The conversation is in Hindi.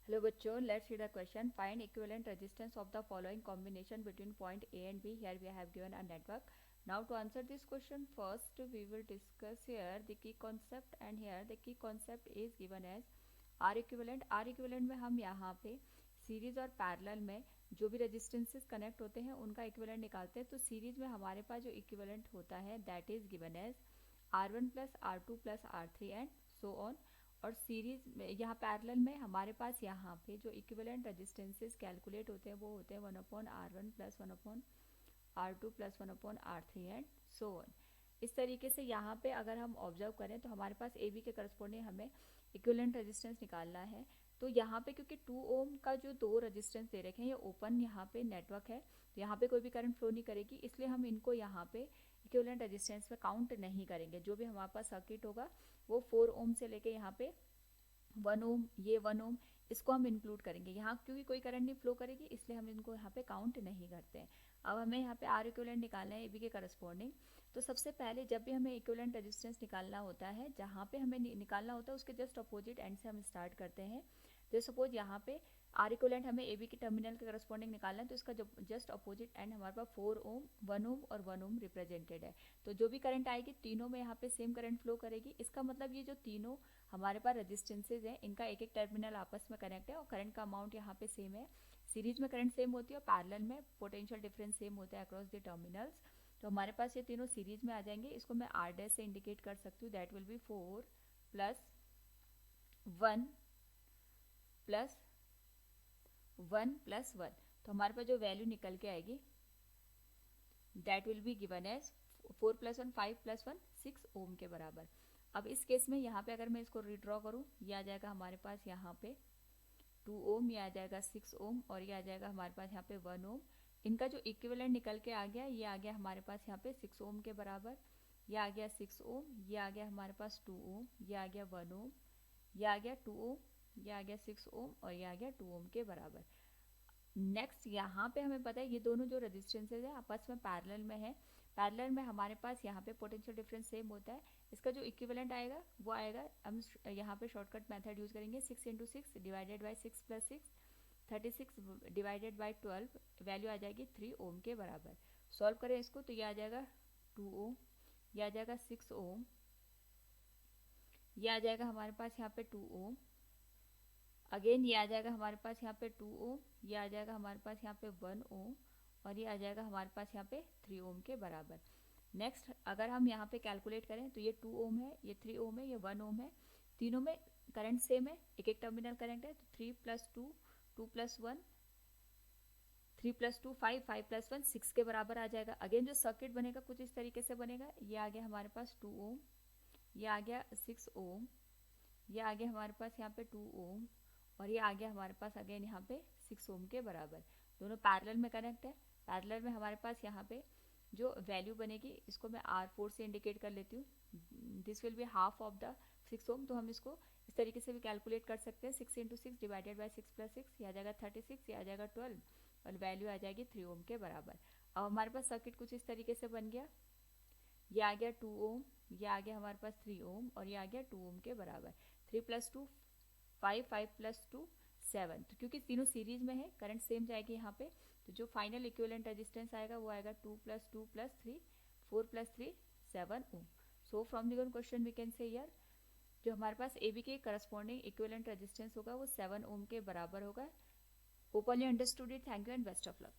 हेलो बच्चों, let's see the question. Find equivalent resistance of the following combination between point A and B. Here we have given a network. Now to answer this question, first we will discuss here the key concept, and here the key concept is given as R equivalent. R equivalent में हम यहाँ पे सीरीज और पैरेलल में जो भी रेजिस्टेंसेस कनेक्ट होते हैं उनका इक्विवेलेंट निकालते हैं. तो सीरीज में हमारे पास जो इक्विवेलेंट होता है that is given as R1 plus R2 plus R3 and so on. और सीरीज में यहाँ पैरेलल में हमारे पास यहाँ पे जो इक्विवेलेंट रेजिस्टेंसेस कैलकुलेट होते हैं वो होते हैं 1/R1 plus 1/R2 plus 1/R3 and so on. इस तरीके से यहाँ पे अगर हम ऑब्जर्व करें तो हमारे पास ए बी के करस्पॉन्डिंग हमें इक्विवेलेंट रेजिस्टेंस निकालना है. तो यहाँ पे क्योंकि 2 ओम का जो दो रेजिस्टेंस दे रखे हैं ये ओपन यहाँ पे नेटवर्क है, तो यहाँ पे कोई भी करंट फ्लो नहीं करेगी, इसलिए हम इनको यहाँ पे इक्विवेलेंट रेजिस्टेंस में काउंट नहीं करेंगे. जो भी हमारे पास सर्किट होगा वो 4 ओम से लेके यहाँ पे 1 ओम, ये 1 ओम, इसको हम इंक्लूड करेंगे. यहाँ क्योंकि कोई करंट नहीं फ्लो करेगी इसलिए हम इनको यहाँ पे काउंट नहीं करते हैं. अब हमें यहाँ पे आर इक्विवेलेंट निकालना है ए बी के करस्पॉन्डिंग. तो सबसे पहले जब भी हमें इक्विवेलेंट रेजिस्टेंस निकालना होता है, जहाँ पे हमें निकालना होता है उसके जस्ट अपोजिट एंड से हम स्टार्ट करते हैं. तो सपोज यहाँ पे आर इक्विवेलेंट हमें ए बी के टर्मिनल के करस्पॉन्डिंग निकालना है, तो इसका जस्ट अपोजिट एंड हमारे पास 4 ओम, 1 ओम और 1 ओम रिप्रेजेंटेड है. तो जो भी करंट आएगी तीनों में यहाँ पे सेम करंट फ्लो करेगी. इसका मतलब ये जो तीनों हमारे पास रेजिस्टेंसेज हैं इनका एक एक टर्मिनल आपस में कनेक्ट है और करंट का अमाउंट यहाँ पे सेम है. सीरीज में करंट सेम होती है और पैरेलल में पोटेंशियल डिफरेंस सेम होता है अक्रॉस द टर्मिनल्स. तो हमारे पास ये तीनों सीरीज में आ जाएंगे. इसको मैं आर डैश से इंडिकेट कर सकती हूँ. That will be 4 plus 1 plus 1 plus 1. तो हमारे पास जो वैल्यू निकल के आएगी that will be given as 4 plus 1 5 plus 1 6 ohm के बराबर. अब इस केस में यहाँ पे अगर मैं इसको रिड्रॉ करूँ, ये आ जाएगा हमारे पास यहाँ पे 2 ओम, ये आ जाएगा 6 ओम और ये आ जाएगा हमारे पास यहाँ पे 1 ओम. इनका जो इक्विवेलेंट निकल के आ गया ये आ गया हमारे पास यहाँ पे 6 ओम के बराबर. ये आ गया 6 ओम, ये आ गया हमारे पास 2 ओम, ये आ गया 1 ओम, ये आ गया 2 ओम, ये आ गया 6 ओम और ये आ गया 2 ओम के बराबर. नेक्स्ट यहाँ पे हमें पता है ये दोनों जो रेजिस्टेंसेज है आपस में पैरेलल में है. पैरेलल में हमारे पास यहाँ पे पोटेंशियल डिफरेंस सेम होता है. इसका जो इक्विवेलेंट आएगा वो आएगा, हम यहाँ पे शॉर्टकट मेथड यूज करेंगे. 6 into 6 divided by 6 plus 6, 36 divided by 12, value आ जाएगी 3 ओम के बराबर. सॉल्व करें इसको तो ये आ जाएगा 2 ओम, ये आ जाएगा 6 ओम, ये आ जाएगा हमारे पास यहाँ पे 2 ओम, अगेन ये आ जाएगा हमारे पास यहाँ पे 2 ओम, ये आ जाएगा हमारे पास यहाँ पे 1 ओम और ये आ जाएगा हमारे पास यहाँ पे 3 ओम के बराबर. नेक्स्ट अगर हम यहाँ पे कैलकुलेट करें तो ये 2 ओम है, ये 3 ओम है, ये 1 ओम है. तीनों में करंट सेम है, एक एक टर्मिनल करंट है. तो 3 प्लस 2 2 प्लस 1 3 प्लस 2 5 5 प्लस 1 6 के बराबर आ जाएगा. अगेन जो सर्किट बनेगा कुछ इस तरीके से बनेगा. ये आ गया हमारे पास 2 ओम, ये आ गया 6 ओम, ये आ गया हमारे पास यहाँ पे 2 ओम और ये आ गया हमारे पास अगेन यहाँ पे 6 ओम के बराबर. दोनों पैरेलल में कनेक्ट है. पैरेलल में हमारे पास यहाँ पे जो वैल्यू बनेगी इसको मैं R4 से इंडिकेट कर लेती हूँ. This will be half of the 6 ओम. तो हम इसको इस तरीके से भी कैलकुलेट कर सकते हैं. 6 इंटू 6 डिवाइडेड बाई 6 प्लस 6, ये आ जाएगा 36, ये आ जाएगा 12 और वैल्यू आ जाएगी 3 ओम के बराबर. अब हमारे पास सर्किट कुछ इस तरीके से बन गया. ये आ गया 2 ओम, ये आ गया हमारे पास 3 ओम और ये आ गया 2 ओम के बराबर. 3 प्लस 2 5, 5 प्लस 2 7. तो क्योंकि तीनों सीरीज में है करंट सेम जाएगी यहाँ पे, तो जो फाइनल इक्विवेलेंट रेजिस्टेंस आएगा वो आएगा 2 plus 2 plus 3 4 plus 3 7 ohm. So from the question we can say here जो हमारे पास ए बी के करस्पॉन्डिंग इक्विवेलेंट रेजिस्टेंस होगा वो 7 ओम के बराबर होगा. Hope all you understood it. Thank you and best of luck.